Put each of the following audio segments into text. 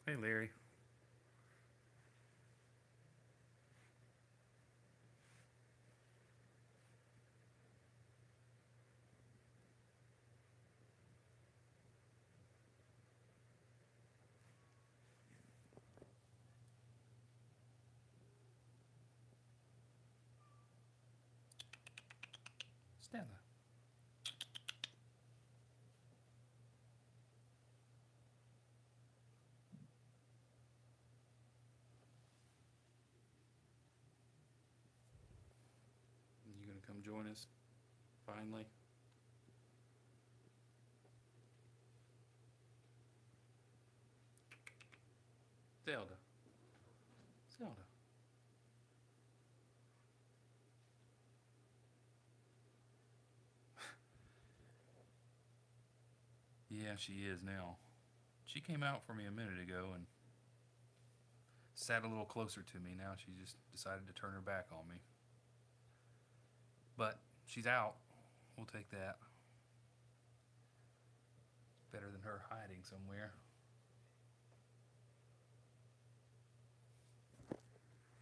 Hey, Larry. Stella. You gonna come join us? Finally? Zelda. Zelda. Yeah, she is now. She came out for me a minute ago and sat a little closer to me. Now she just decided to turn her back on me. But she's out. We'll take that. Better than her hiding somewhere.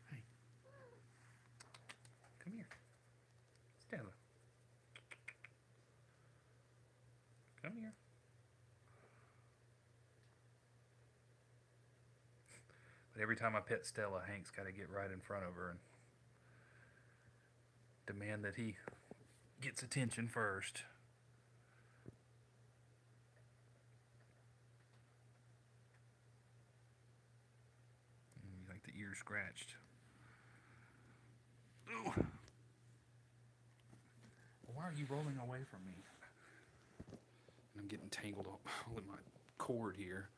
Hey, come here. Stella. Come here. But every time I pet Stella, Hank's got to get right in front of her and demand that he gets attention first. You like the ear scratched. Ooh. Why are you rolling away from me? And I'm getting tangled up all in my cord here.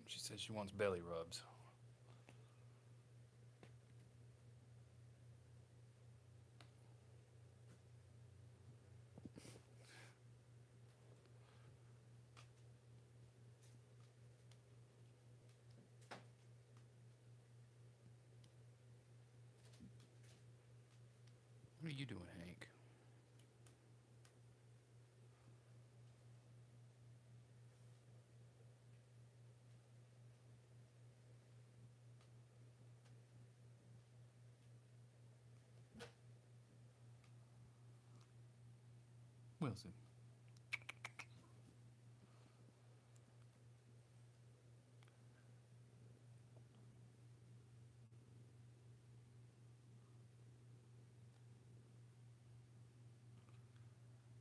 She says she wants belly rubs. What are you doing, Hank? Wilson.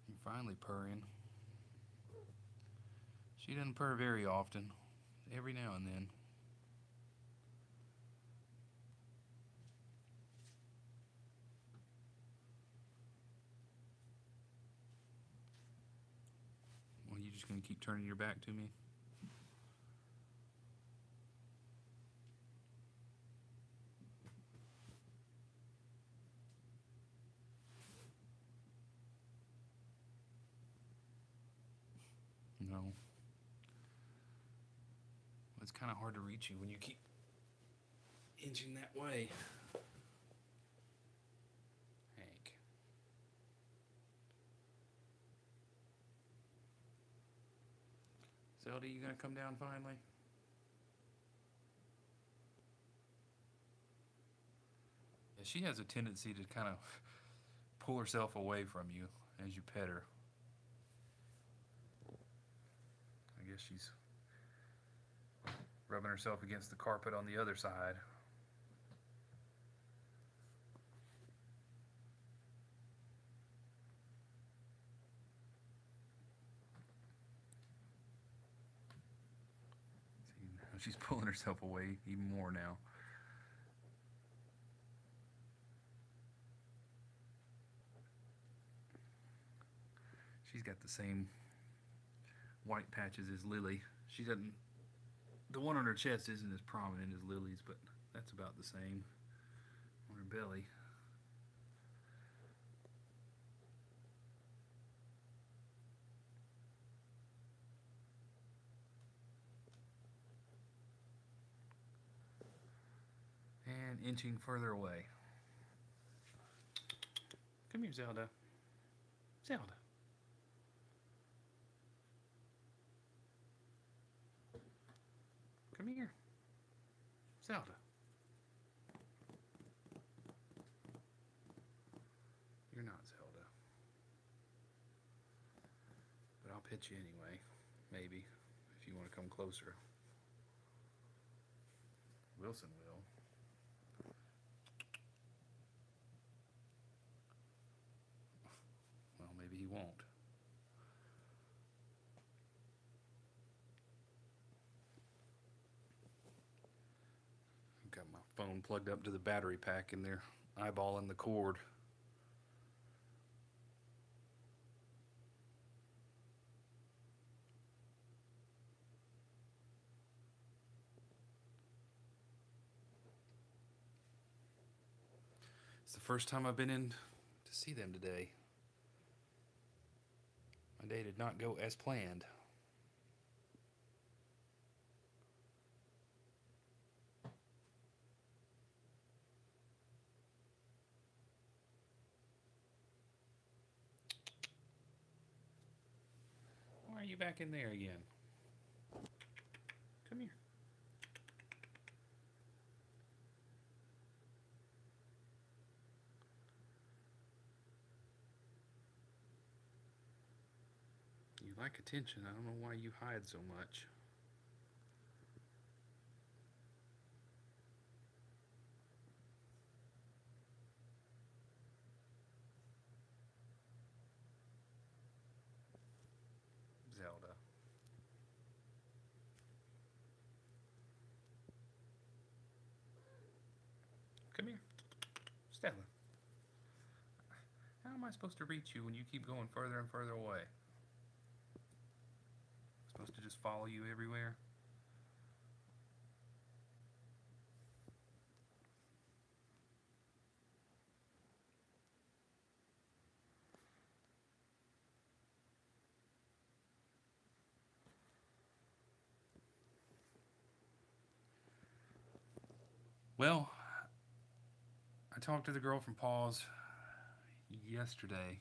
You're finally purring. She doesn't purr very often. Every now and then. Well, you just gonna keep turning your back to me? No. It's kind of hard to reach you when you keep inching that way. Hank. Zelda, you gonna come down finally? Yeah, she has a tendency to kind of pull herself away from you as you pet her. I guess she's rubbing herself against the carpet on the other side. She's pulling herself away even more now. She's got the same white patches as Lily. She doesn't. The one on her chest isn't as prominent as Lily's, but that's about the same on her belly. And inching further away. Come here, Zelda. Zelda. Come here. Zelda. You're not Zelda. But I'll pet you anyway. Maybe. If you want to come closer. Wilson will. Well, maybe he won't. I've got my phone plugged up to the battery pack and they're eyeballing the cord. It's the first time I've been in to see them today. My day did not go as planned. Why are you back in there again? Come here. You like attention. I don't know why you hide so much. Zelda. Come here. Stella. How am I supposed to reach you when you keep going further and further away? I'm supposed to just follow you everywhere? Well, I talked to the girl from Paws yesterday.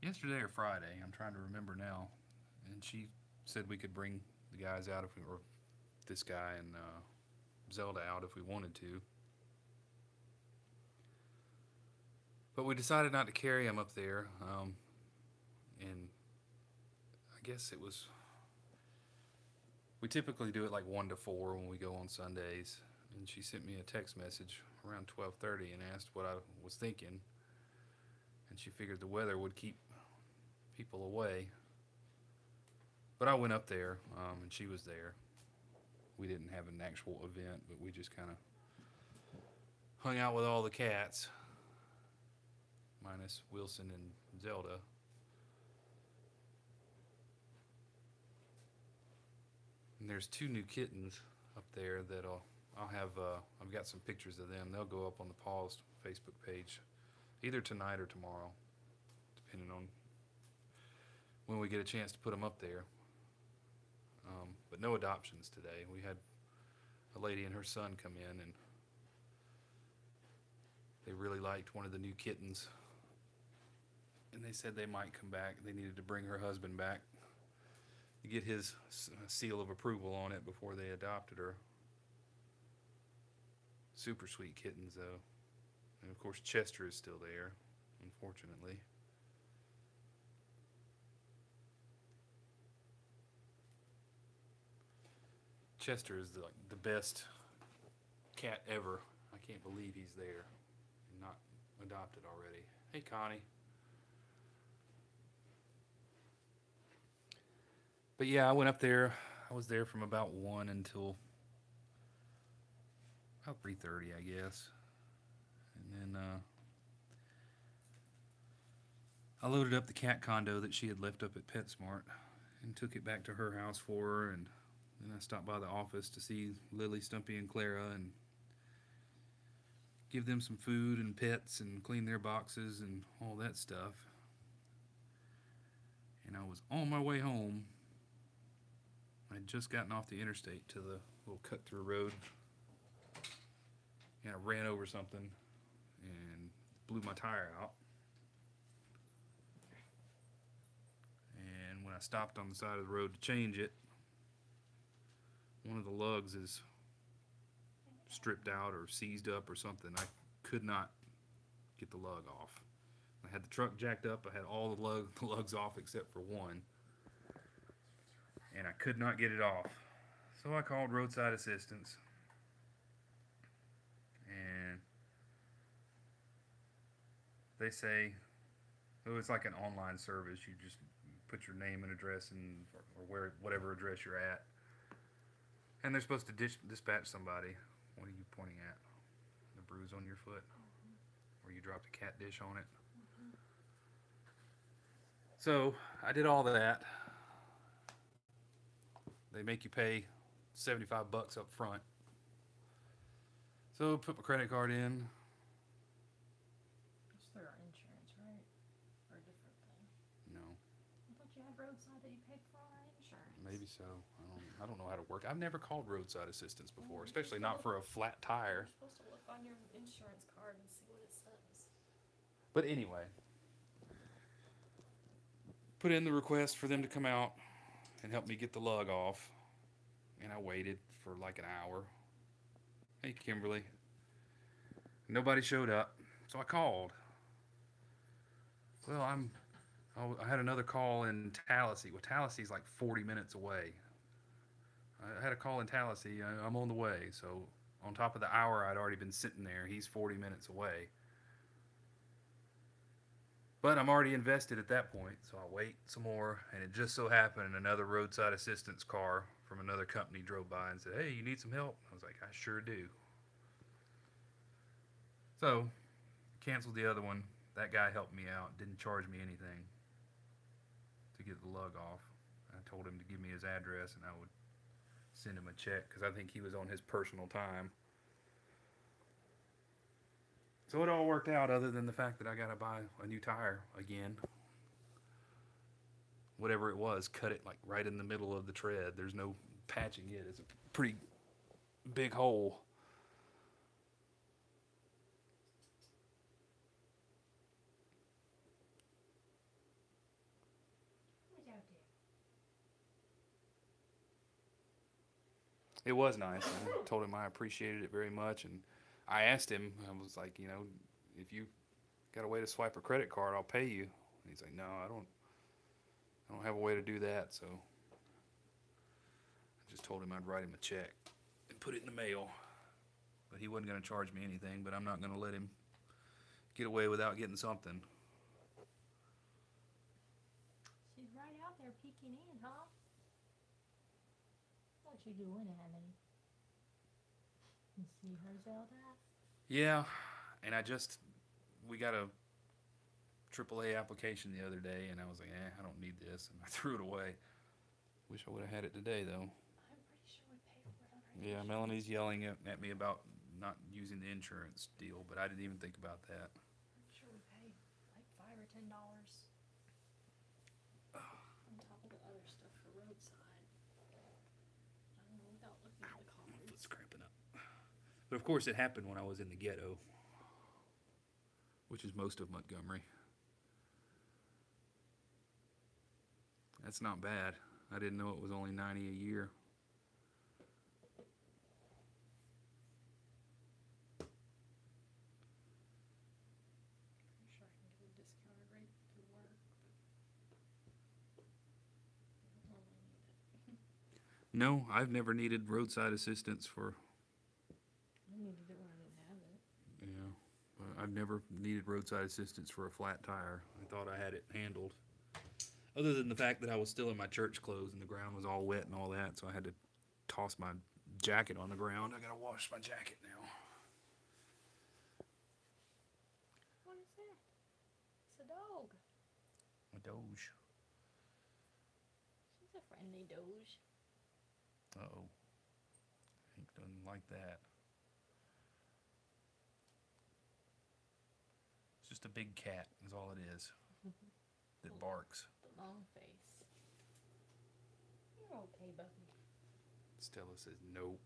Yesterday or Friday, I'm trying to remember now. And she said we could bring the guys out if we were, this guy and Zelda out if we wanted to. But we decided not to carry them up there. And I guess it was, we typically do it like 1 to 4 when we go on Sundays. And she sent me a text message around 12:30 and asked what I was thinking. And she figured the weather would keep people away. But I went up there, and she was there. We didn't have an actual event, but we just kind of hung out with all the cats, minus Wilson and Zelda. And there's 2 new kittens up there that I'll have. I've got some pictures of them. They'll go up on the Paws Facebook page either tonight or tomorrow, depending on when we get a chance to put them up there. But no adoptions today. We had a lady and her son come in, and they really liked one of the new kittens. And they said they might come back. They needed to bring her husband back to get his seal of approval on it before they adopted her. Super sweet kittens, though. And of course, Chester is still there, unfortunately. Chester is the best cat ever. I can't believe he's there and not adopted already. Hey, Connie. But yeah, I went up there. I was there from about 1 until about 3:30, I guess. And then I loaded up the cat condo that she had left up at PetSmart and took it back to her house for her. And then I stopped by the office to see Lily, Stumpy, and Clara and give them some food and pets and clean their boxes and all that stuff. And I was on my way home. I'd just gotten off the interstate to the little cut through road. And I ran over something and blew my tire out. And when I stopped on the side of the road to change it, one of the lugs is stripped out or seized up or something. I could not get the lug off. I had the truck jacked up. I had all the lugs off except for one. And I could not get it off. So I called roadside assistance. And they say, oh, it's like an online service. You just put your name and address and or whatever address you're at. And they're supposed to dispatch somebody. What are you pointing at? The bruise on your foot? Where you dropped a cat dish on it? So I did all that. They make you pay $75 up front. So put my credit card in. It's through our insurance, right? Or a different thing? No. I thought you had roadside that you paid for our insurance. Maybe so. I don't know how to work. I've never called roadside assistance before, especially not for a flat tire. You're supposed to look on your insurance card and see what it says. But anyway, put in the request for them to come out and help me get the lug off. And I waited for like an hour. Hey, Kimberly. Nobody showed up, so I called. Well, I had another call in Tallahassee. Well, Tallahassee's like 40 minutes away. I had a call in Tallahassee. I'm on the way. So on top of the hour I'd already been sitting there, he's 40 minutes away. But I'm already invested at that point, so I wait some more. And it just so happened another roadside assistance car from another company drove by and said, hey, you need some help? I was like, I sure do. So canceled the other one. That guy helped me out, didn't charge me anything to get the lug off. I told him to give me his address and I would send him a check because I think he was on his personal time. So it all worked out other than the fact that I got to buy a new tire again. Whatever it was, cut it like right in the middle of the tread. There's no patching it. It's a pretty big hole. It was nice. I told him I appreciated it very much, and I asked him. I was like, if you got a way to swipe a credit card, I'll pay you. And he's like, no, I don't have a way to do that. So I just told him I'd write him a check and put it in the mail. But he wasn't going to charge me anything. But I'm not going to let him get away without getting something. She's right out there peeking in, huh? What you doing, Annie? You see her, Zelda? Yeah, and we got a AAA application the other day, and I was like, I don't need this, and I threw it away. Wish I would have had it today, though. I'm pretty sure we paid for it on our Yeah, insurance. Melanie's yelling at me about not using the insurance deal, but I didn't even think about that. I'm sure we paid like $5 or $10 on top of the other stuff for roadside. I don't know, without looking at the My cards. foot's cramping up. But of course, it happened when I was in the ghetto, which is most of Montgomery. That's not bad. I didn't know it was only $90 a year. Pretty sure I can get a discounted rate through work, but I don't normally need it. No, I've never needed roadside assistance for, I needed it when I didn't have it. I've never needed roadside assistance for a flat tire. I thought I had it handled. Other than the fact that I was still in my church clothes and the ground was all wet and all that, so I had to toss my jacket on the ground. I gotta wash my jacket now. What is that? It's a dog. A doge. She's a friendly doge. Uh-oh. Hank doesn't like that. It's just a big cat is all it is that barks. The long face. You're okay, Bucky. Stella says, nope,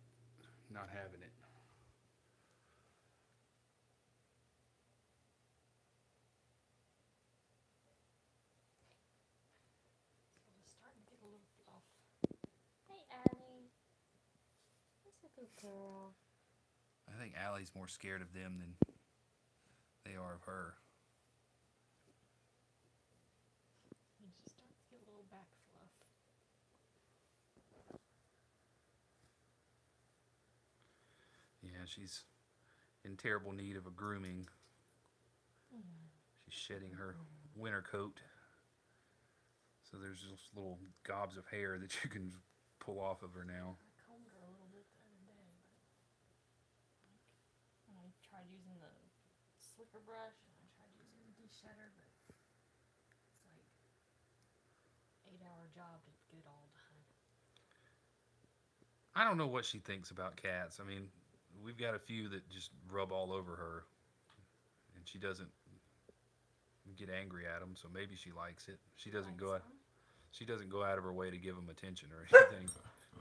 not having it. So it's starting to get a little fluff. Hey, Allie. That's a good girl. I think Allie's more scared of them than they are of her. And she's starting to get a little back fluff. Yeah, she's in terrible need of a grooming. She's shedding her winter coat. So there's just little gobs of hair that you can pull off of her now. I combed her a little bit the other day, but I tried using the slicker brush and I tried using the de-shedder, but it's like 8-hour job to get it all done. I don't know what she thinks about cats. I mean, we've got a few that just rub all over her, and she doesn't get angry at them. So maybe she likes it. She doesn't go out. She doesn't go out of her way to give them attention or anything.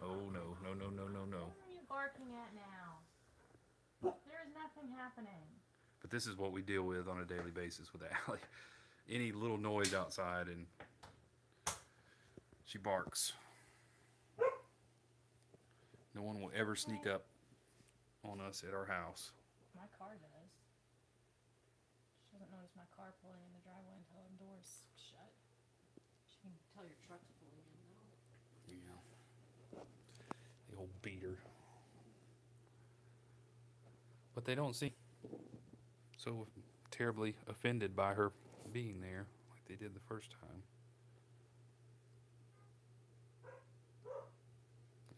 Oh no, no, no, no, no, no. What are you barking at now? There is nothing happening. But this is what we deal with on a daily basis with Allie. Any little noise outside and she barks. No one will ever sneak up on us at our house. My car does. She doesn't notice my car pulling in the driveway until the door's shut. She can tell your truck's pulling in though. Yeah. The old beater. But they don't seem so terribly offended by her being there like they did the first time.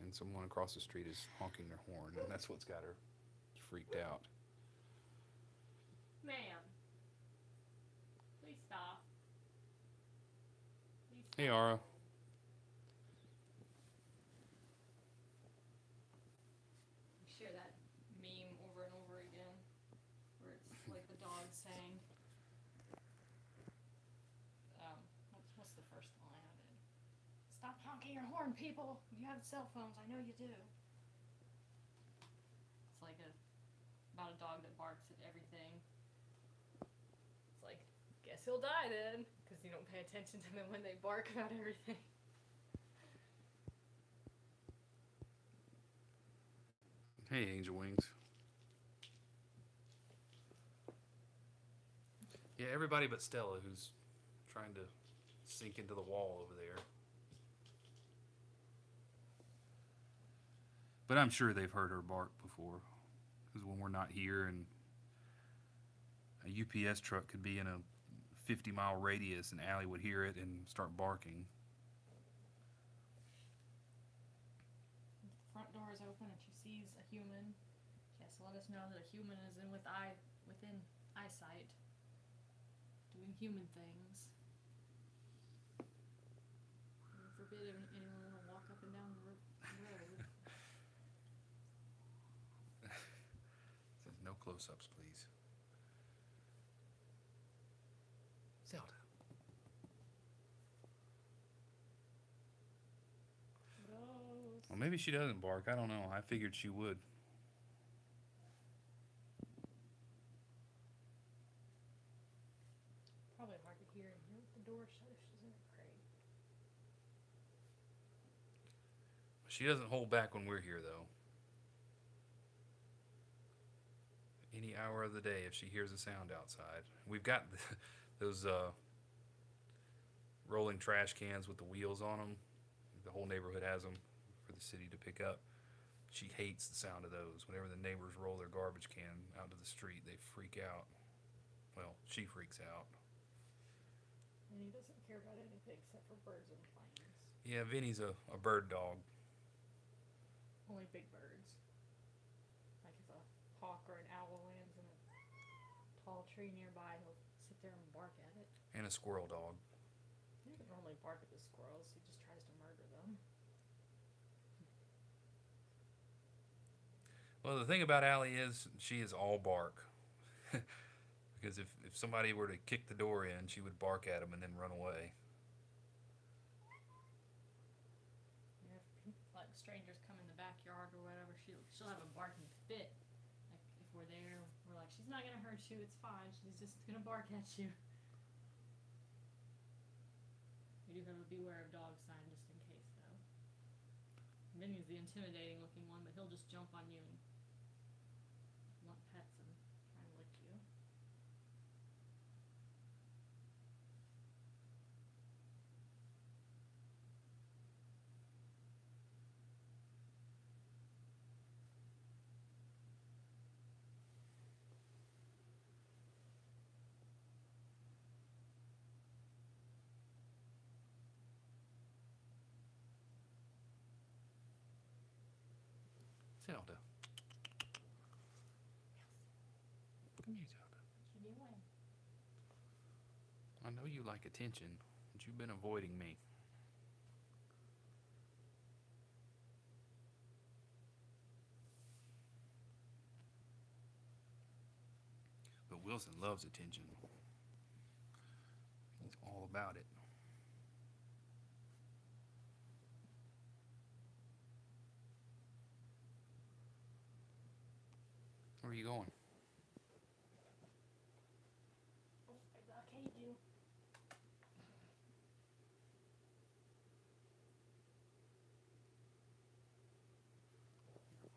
And someone across the street is honking their horn, and that's what's got her freaked out. Ma'am, please stop. Please stop. Hey, Ara. You share that meme over and over again, where it's like the dog saying, what's the first line of it? Stop honking your horn, people. You have cell phones. I know you do. It's like about a dog that barks at everything. It's like, guess he'll die then, because you don't pay attention to them when they bark about everything. Hey, Angel Wings. Yeah, everybody but Stella, who's trying to sink into the wall over there. But I'm sure they've heard her bark before. Because when we're not here and a UPS truck could be in a 50-mile radius and Allie would hear it and start barking. If the front door is open and she sees a human, she has to let us know that a human is within eyesight, doing human things. Heaven forbid anyone will walk up and down the road. Says no close-ups, please. Zelda. Well, maybe she doesn't bark. I don't know. I figured she would. Probably hard to hear with the door shut if she's in her crate. She doesn't hold back when we're here, though. Any hour of the day, if she hears a sound outside. We've got those rolling trash cans with the wheels on them. The whole neighborhood has them for the city to pick up. She hates the sound of those. Whenever the neighbors roll their garbage can out to the street, they freak out. Well, she freaks out. Any doesn't care about anything except for birds and planes. Yeah, Vinny's a bird dog. Only big birds. Like if a hawk or an owl lands in a tall tree nearby, he'll sit there and bark at it. And a squirrel dog. He doesn't normally bark at the squirrels, he just tries to murder them. Well, the thing about Allie is she is all bark. Because if somebody were to kick the door in, she would bark at them and then run away. Yeah, if like strangers come in the backyard or whatever, she'll have a barking fit. Like if we're there, we're like, she's not gonna hurt you, it's fine. She's just gonna bark at you. We do have a beware of dog sign just in case, though. Vinny's the intimidating looking one, but he'll just jump on you and want pets and try and lick you. Zelda. Come here, Zelda. What you doing? I know you like attention, but you've been avoiding me. But Wilson loves attention. He's all about it. Where are you going? Oh, I caged you.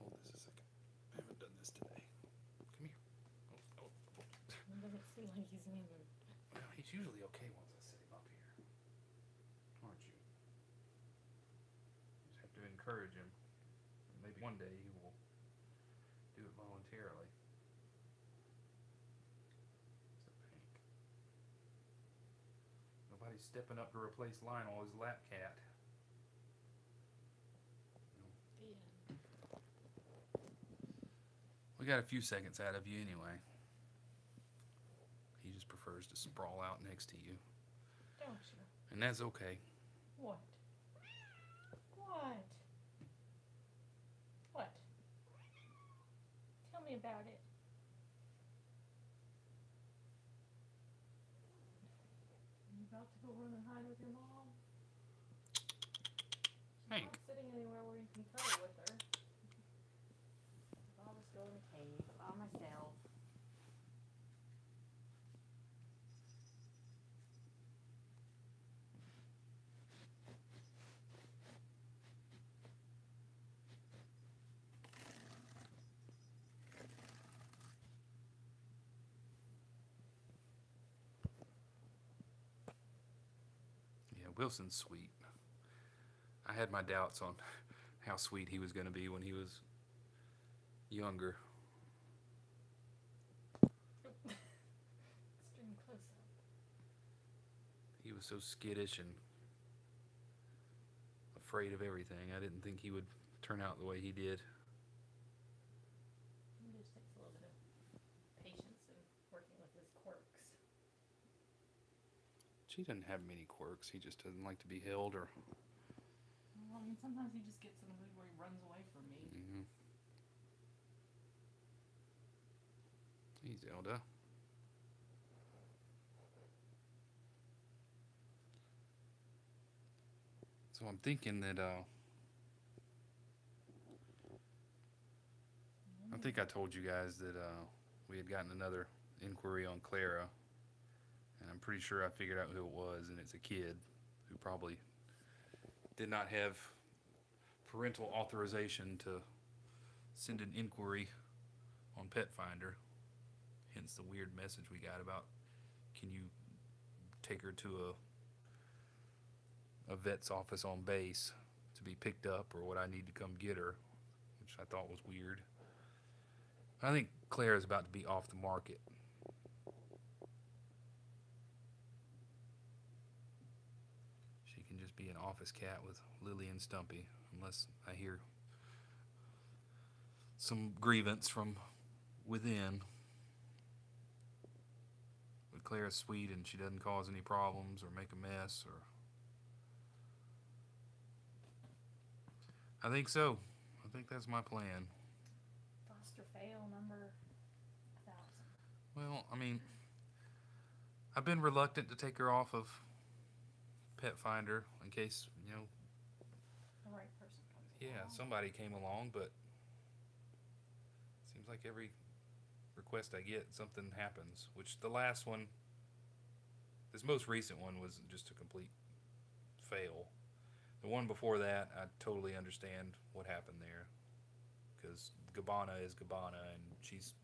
Hold this a second. I haven't done this today. Come here. Oh. It doesn't seem like he's moving. Well, he's usually okay once I set him up here. Aren't you? You just have to encourage him. Maybe one day he will do it voluntarily. It's a pink. Nobody's stepping up to replace Lionel, his lap cat. The end. We got a few seconds out of you anyway. He just prefers to sprawl out next to you. Don't you? And that's okay. What? What? What? Tell me about it. Are you about to go run and hide with your mom? She's Hank. not sitting anywhere where you can cuddle with her. I'll just go in the cave by myself. Yeah, Wilson's sweet. I had my doubts on how sweet he was going to be when he was younger. Extreme close-up. He was so skittish and afraid of everything. I didn't think he would turn out the way he did. It just takes a little bit of patience and working with his quirks. She doesn't have many quirks. He just doesn't like to be held or... Well, I mean, sometimes he just gets in a mood where he runs away from me. Mm-hmm. Hey, Zelda. So I'm thinking that, I think I told you guys that we had gotten another inquiry on Clara, and I'm pretty sure I figured out who it was, and it's a kid who probably did not have parental authorization to send an inquiry on Pet Finder, hence the weird message we got about, can you take her to a vet's office on base to be picked up, or would I need to come get her, which I thought was weird. I think Claire is about to be off the market. can just be an office cat with Lily and Stumpy, unless I hear some grievance from within. But Claire's sweet and she doesn't cause any problems or make a mess or... I think so. I think that's my plan. Foster fail number 1,000. Well, I mean, I've been reluctant to take her off of Pet Finder in case, The right person comes along. somebody came along, but it seems like every request I get, something happens. Which the last one, this most recent one, was just a complete fail. The one before that, I totally understand what happened there. Because Gabbana is Gabbana, and she's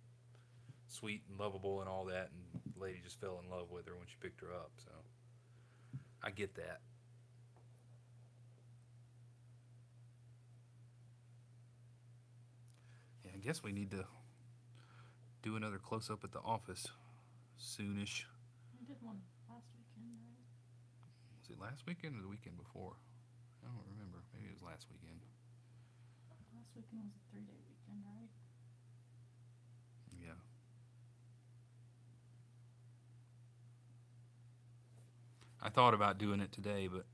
sweet and lovable and all that, and the lady just fell in love with her when she picked her up, so I get that. Yeah, I guess we need to do another close-up at the office soonish. We did one last weekend, right? Was it last weekend or the weekend before? I don't remember. Maybe it was last weekend. Last weekend was a 3-day weekend, right? Yeah. I thought about doing it today, but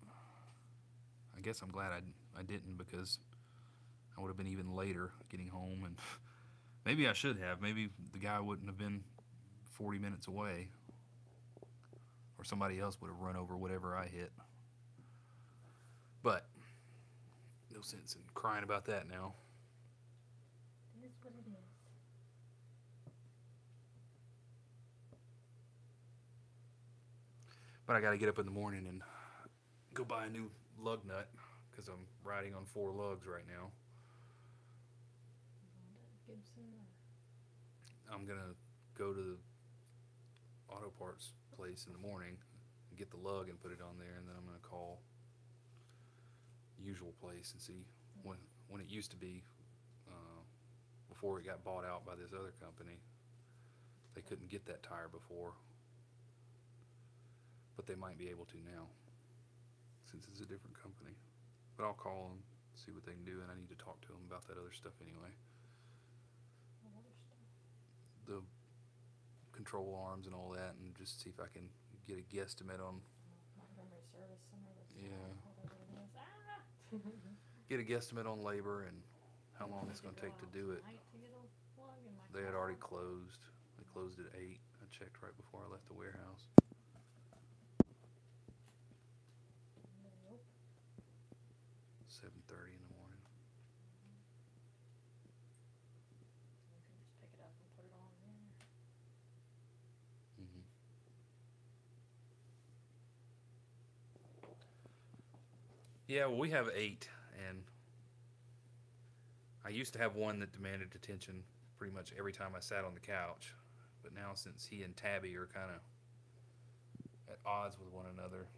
I guess I'm glad I didn't, because I would have been even later getting home, and maybe I should have. Maybe the guy wouldn't have been 40 minutes away, or somebody else would have run over whatever I hit. But no sense in crying about that now. It is what it is. But I got to get up in the morning and go buy a new lug nut, because I'm riding on 4 lugs right now. Gibson or... I'm gonna go to the auto parts place in the morning and get the lug and put it on there, and then I'm gonna call the usual place and see when it used to be, before it got bought out by this other company. They couldn't get that tire before, but they might be able to now since it's a different company. But I'll call them, see what they can do, and I need to talk to them about that other stuff anyway. What other stuff? The control arms and all that, and just see if I can get a guesstimate on... Montgomery Service Center. Yeah. Whatever it is. Ah! Get a guesstimate on labor and how long it's going to take to do it. They had already closed. They closed at 8. I checked right before I left the warehouse. Nope. 7:30 in the morning. You can just pick it up and put it on there. Mm-hmm. Yeah, well, we have 8, and I used to have one that demanded attention pretty much every time I sat on the couch, but now since he and Tabby are kind of at odds with one another,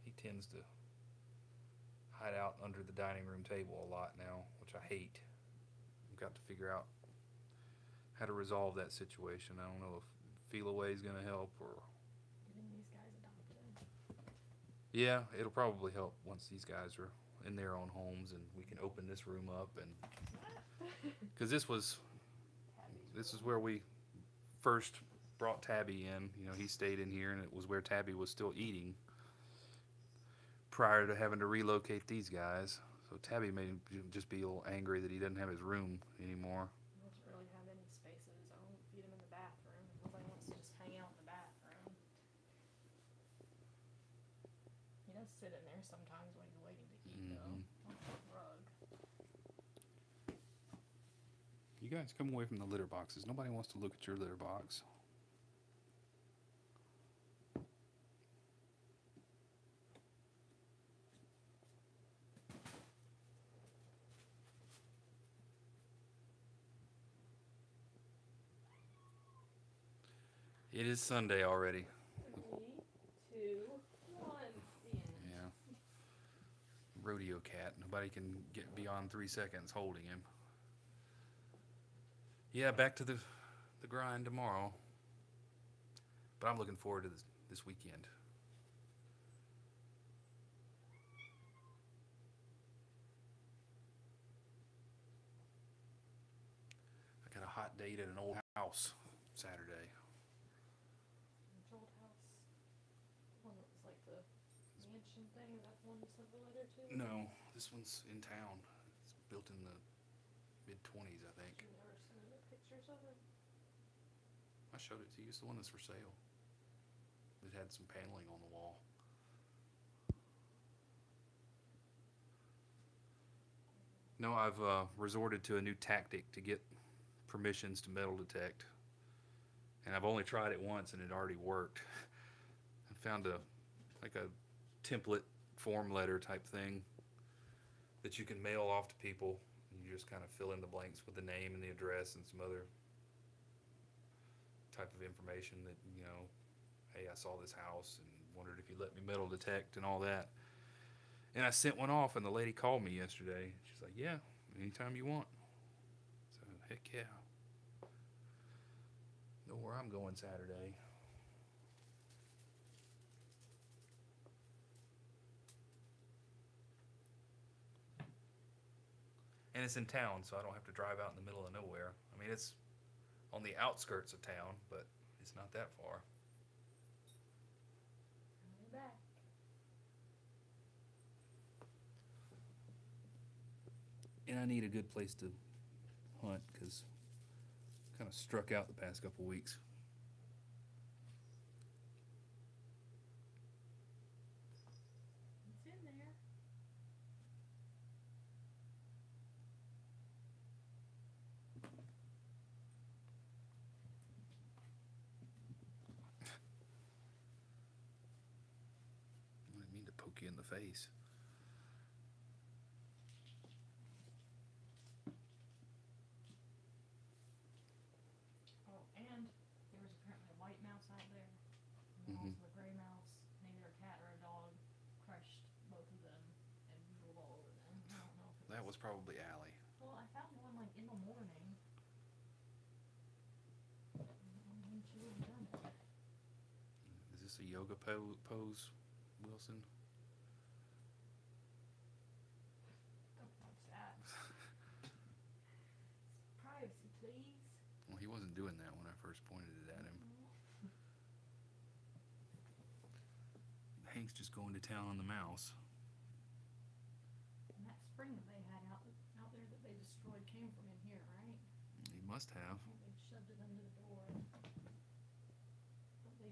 he tends to hide out under the dining room table a lot now, which I hate. I've got to figure out how to resolve that situation. I don't know if Feel Away is going to help, or... Getting these guys adopted. Yeah, it'll probably help once these guys are in their own homes and we can open this room up, and because this is where we first brought Tabby in. You know, he stayed in here, and it was where Tabby was still eating prior to having to relocate these guys. So Tabby may just be a little angry that he doesn't have his room anymore. He doesn't really have any space of his own. Feed him in the bathroom. Nobody wants to just hang out in the bathroom. He does sit in there sometimes when he's waiting to eat, though. On the rug. You guys come away from the litter boxes. Nobody wants to look at your litter box. It is Sunday already. 3, 2, 1. The end. Yeah. Rodeo cat. Nobody can get beyond 3 seconds holding him. Yeah, back to the grind tomorrow. But I'm looking forward to this weekend. date at an old house Saturday. Which old house? One that was like the mansion thing. Is that the one you sent the letter to? No, this one's in town. It's built in the mid-20s, I think. You never seen the pictures of it? I showed it to you. It's the one that's for sale. It had some paneling on the wall. No, I've resorted to a new tactic to get permissions to metal detect, and I've only tried it once, and it already worked. I found a template form letter type thing that you can mail off to people. You just kind of fill in the blanks with the name and the address and some other type of information that, hey, I saw this house and wondered if you let me metal detect and all that. And I sent one off, and the lady called me yesterday. She's like, yeah, anytime you want. So, heck yeah. Know where I'm going Saturday. And it's in town, so I don't have to drive out in the middle of nowhere. I mean, it's on the outskirts of town, but it's not that far. Coming back. And I need a good place to hunt because kind of struck out the past couple weeks. It's in there. I didn't mean to poke you in the face. Oh, and there was apparently a white mouse out there, and then also a gray mouse, and either a cat or a dog crushed both of them and rolled all over them. I don't know if it That was probably Allie. Well, I found one like in the morning. I don't know when she would have done it. Is this a yoga pose, Wilson? Don't watch that. Privacy, please. Well, he wasn't doing that when I first pointed it at him. Hank's just going to town on the mouse. And that spring that they had out there that they destroyed came from in here, right? He must have. They shoved it under the door. But they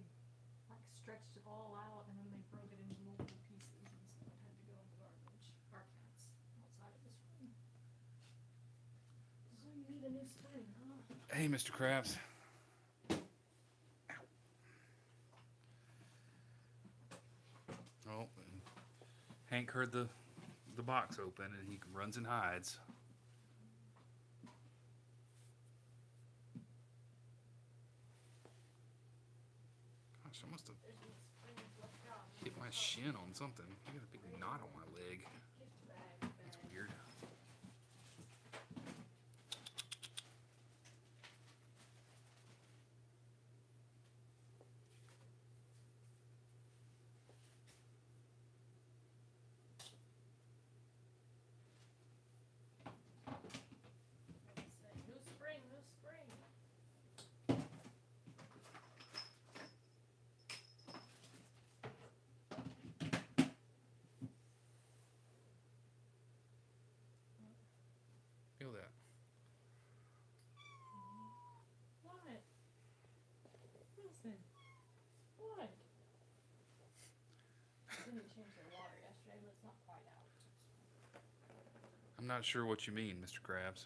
like stretched it all out and then they broke it into multiple pieces and so it had to go in the garbage. Our cat's outside of this room. So you need a new spring, huh? Hey, Mr. Krabs. Oh, and Hank heard the box open and he runs and hides. Gosh, I must have There's these springs left out. hit my shin on something. I got a big knot on my leg. Gift bag. That's weird. Say, new spring, new spring. Feel that. What? Listen. What? I didn't change their water yesterday, but it's not quite out. I'm not sure what you mean, Mr. Krabs.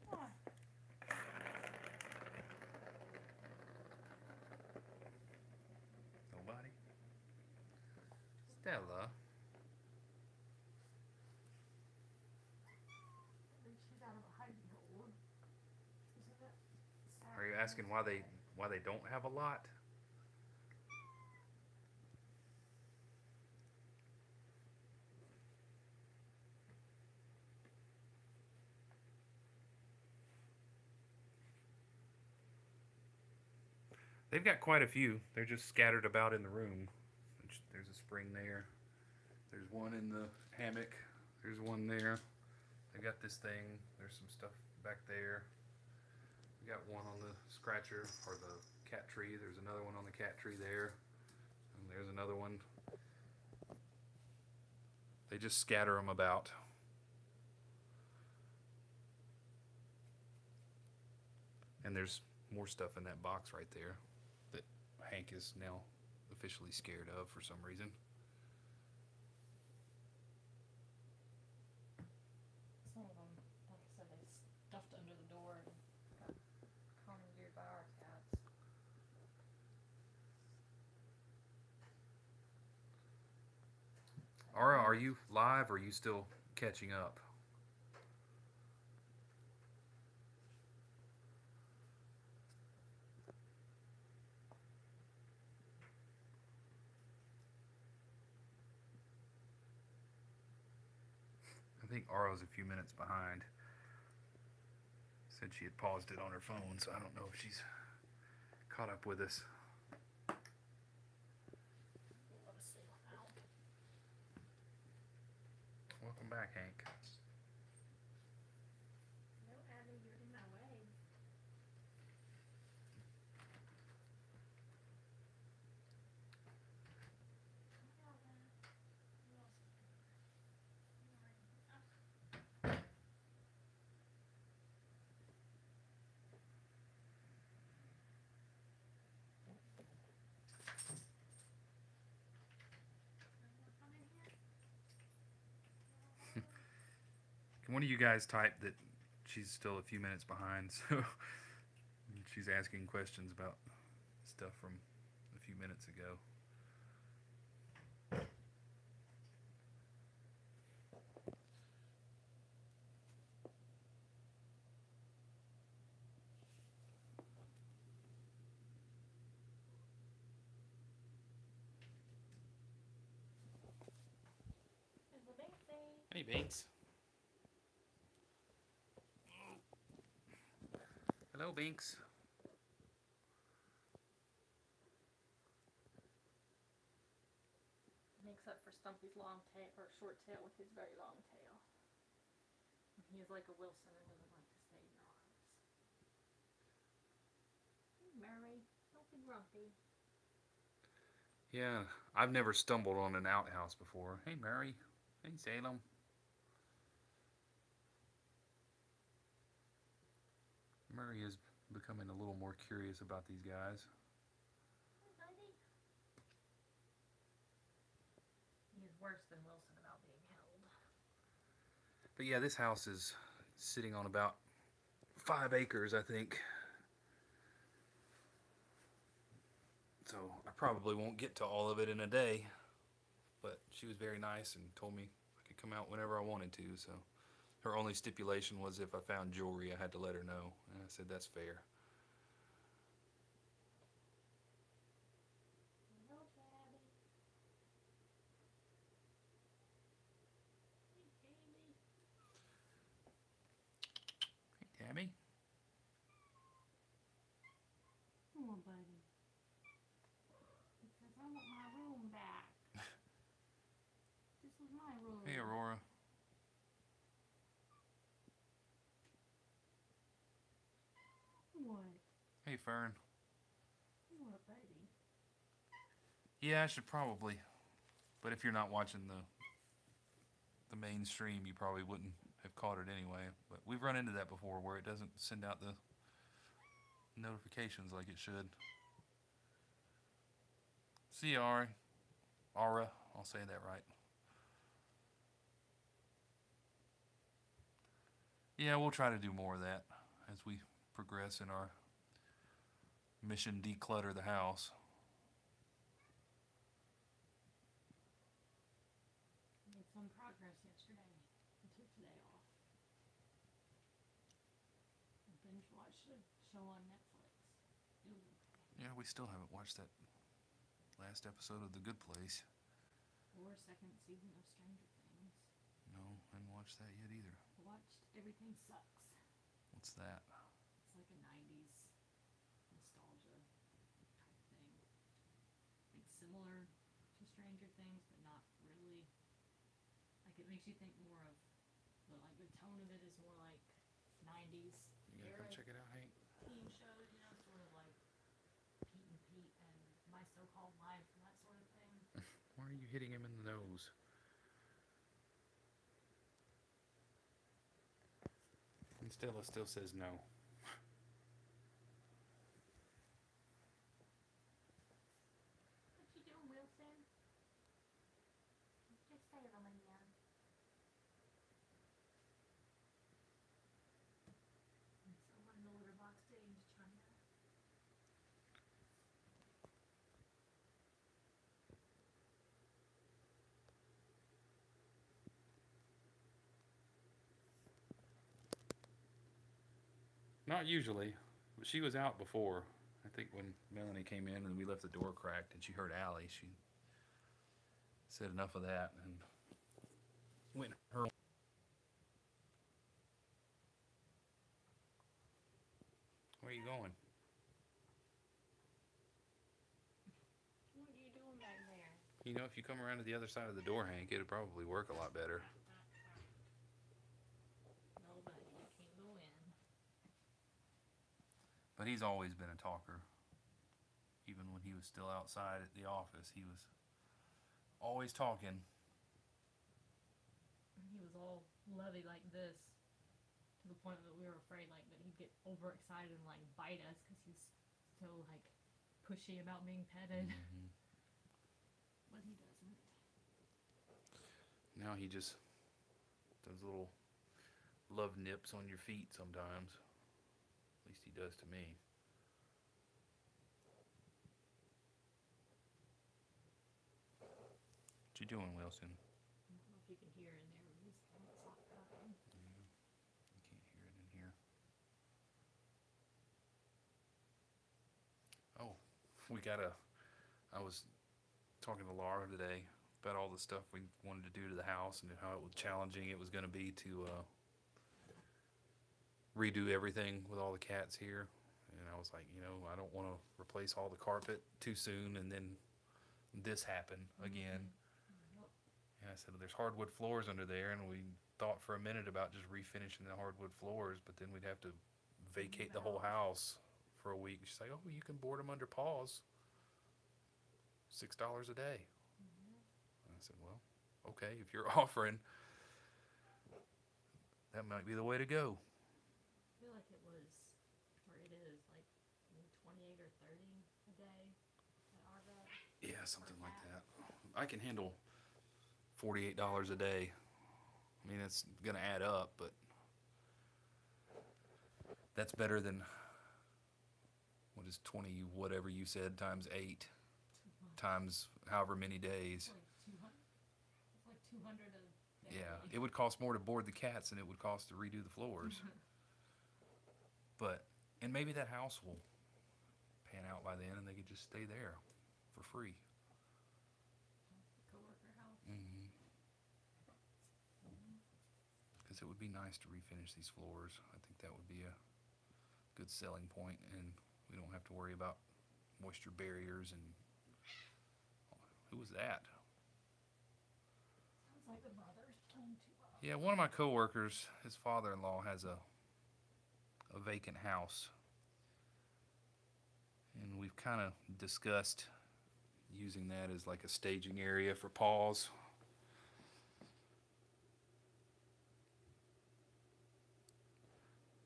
Why? Nobody? Stella? I think she's out of a hiding hole. Isn't that sad? Are you asking why they don't have a lot? They've got quite a few. They're just scattered about in the room. There's a spring there. There's one in the hammock. There's one there. I got this thing. There's some stuff back there. We got one on the scratcher or the cat tree. There's another one on the cat tree there. And there's another one. They just scatter them about. And there's more stuff in that box right there that Hank is now officially scared of for some reason. Some of them, like I said, they stuffed under the door and got commandeered by our cats. Ara, are you live or are you still catching up? I think Ara's a few minutes behind. Said she had paused it on her phone, so I don't know if she's caught up with us. Let us see out. Welcome back, Hank. No, Abby, you're in my way. Can one of you guys type that she's still a few minutes behind? So she's asking questions about stuff from a few minutes ago. Hey, Binks. Hello, Binks. Makes up for Stumpy's long tail or short tail with his very long tail. He is like a Wilson and doesn't like to stay in your arms. Hey, Murray, don't be grumpy. Yeah, I've never stumbled on an outhouse before. Hey, Mary. Hey, Salem. Murray is becoming a little more curious about these guys. Hey, buddy. He is worse than Wilson about being held. But yeah, this house is sitting on about 5 acres, I think. So I probably won't get to all of it in a day. But she was very nice and told me I could come out whenever I wanted to. So her only stipulation was if I found jewelry, I had to let her know. And I said, that's fair. Hello, Tabby. Hey, Tabby. Hey, Tabby. Come on, buddy. Because I want my room back. This was my room. Hey, Aurora. What? Hey, Fern. What, buddy? Yeah, I should probably. But if you're not watching the main stream, you probably wouldn't have caught it anyway. But we've run into that before where it doesn't send out the notifications like it should. See, Aura, I'll say that right. Yeah, we'll try to do more of that as we progress in our mission declutter the house. Made some progress yesterday. I took today off. I binge watched a show on Netflix. It was okay. Yeah, we still haven't watched that last episode of The Good Place. Or second season of Stranger Things. No, haven't watched that yet either. I watched Everything Sucks. What's that? It's like a 90s nostalgia type thing. Like similar to Stranger Things, but not really. Like it makes you think more of the tone of it is more like 90s You gotta come era check it out, Hank. teen shows, you know, sort of like Pete and Pete and My So-Called Life and that sort of thing. Why are you hitting him in the nose? And Stella still says no. What you doing, Wilson? Just settling down. And someone in the litter box today to China. Not usually, but she was out before. I think when Melanie came in and we left the door cracked and she heard Allie, she said enough of that and went her. Where are you going? What are you doing back there? You know, if you come around to the other side of the door, Hank, it'd probably work a lot better. No, buddy, you can't go in. But he's always been a talker. Even when he was still outside at the office, he was always talking. He was all lovey like this, to the point that we were afraid like that he'd get overexcited and like bite us because he's so like pushy about being petted. Mm-hmm. But he doesn't. Now he just does little love nips on your feet sometimes. At least he does to me. What you doing, Wilson? I don't know if you can hear in there, but he's kind of soft cotton. Yeah, you can't hear it in here. Oh, I was talking to Laura today about all the stuff we wanted to do to the house and how challenging it was going to be to redo everything with all the cats here. And I was like, I don't want to replace all the carpet too soon and then this happen again. Yep. And I said, there's hardwood floors under there, and we thought for a minute about just refinishing the hardwood floors, but then we'd have to vacate the whole house for a week. She's like, oh, you can board them under paws. $6 a day. I said, well, okay, if you're offering, that might be the way to go. I feel like it was, or it is, like 28 or 30 a day at our vet. Yeah, something like that. I can handle $48 a day. I mean, it's going to add up, but that's better than, what is 20, whatever you said, times 8, times however many days. It's like 200 a day. Yeah, it would cost more to board the cats than it would cost to redo the floors. But, and maybe that house will pan out by then and they could just stay there for free. Coworker house. Because it would be nice to refinish these floors. I think that would be a good selling point, and we don't have to worry about moisture barriers. And who was that? Sounds like the brothers playing too well. Yeah, one of my coworkers, his father-in-law has a vacant house, and we've kind of discussed using that as like a staging area for paws.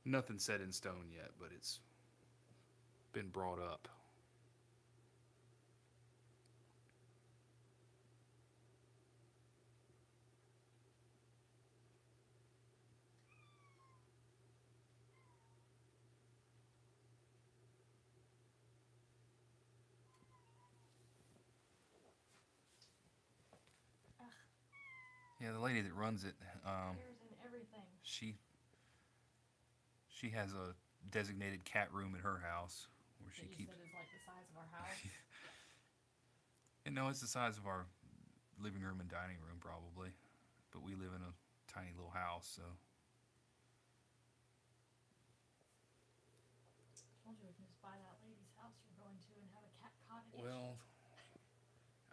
Nothing set in stone yet, but it's been brought up. Yeah, the lady that runs it, There's in everything. she has a designated cat room at her house where she That you keeps. said is like the size of our house. And no, it's the size of our living room and dining room probably, but we live in a tiny little house, so. Told you we can just buy that lady's house we're going to and have a cat cottage. Well,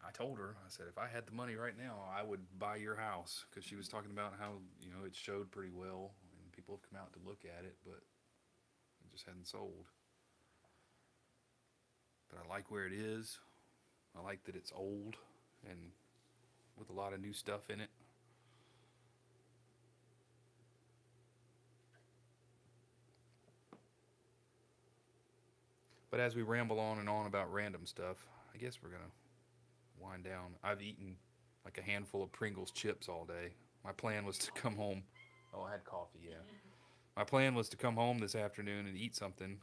I told her, I said, if I had the money right now, I would buy your house, because she was talking about how, it showed pretty well and people have come out to look at it, but it just hadn't sold. But I like where it is. I like that it's old and with a lot of new stuff in it. But as we ramble on and on about random stuff, I guess we're gonna wind down. I've eaten like a handful of Pringles chips all day. My plan was to come home. Oh, I had coffee, yeah. My plan was to come home this afternoon and eat something,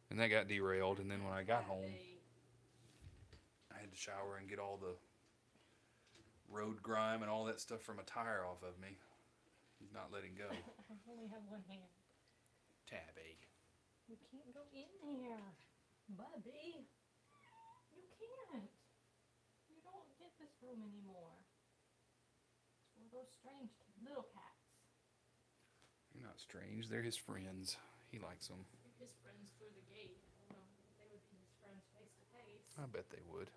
and that got derailed. And then when I got home, I had to shower and get all the road grime and all that stuff from a tire off of me. He's not letting go. I only have one hand. Tabby. You can't go in there, Bubby. You can't. You don't get this room anymore. It's one of those strange little cats. You're not strange. They're his friends. He likes them. They're his friends through the gate. I don't know if they would be his friends face to face. I bet they would.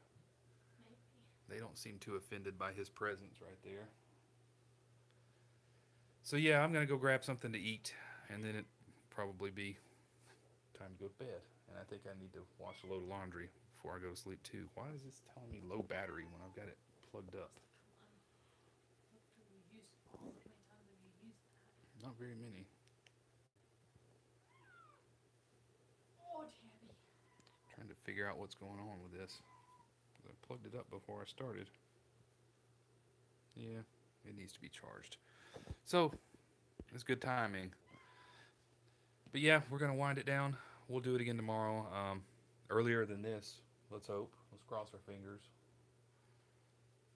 Maybe. They don't seem too offended by his presence right there. So yeah, I'm gonna go grab something to eat, and then it probably be time to go to bed. And I think I need to wash a load of laundry before I go to sleep too. Why is this telling me low battery when I've got it plugged up? How many times have you used that? Not very many. Oh, Tabby. Trying to figure out what's going on with this. I plugged it up before I started. Yeah, it needs to be charged. So, it's good timing. But yeah, we're going to wind it down. We'll do it again tomorrow. Earlier than this, let's hope. Let's cross our fingers.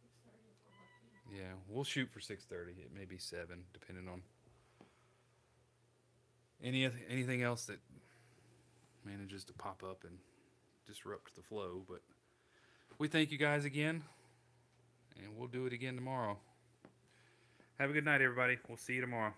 6:30 if we're lucky. Yeah, we'll shoot for 6:30. It may be 7, depending on anything else that manages to pop up and disrupt the flow. But we thank you guys again, and we'll do it again tomorrow. Have a good night, everybody. We'll see you tomorrow.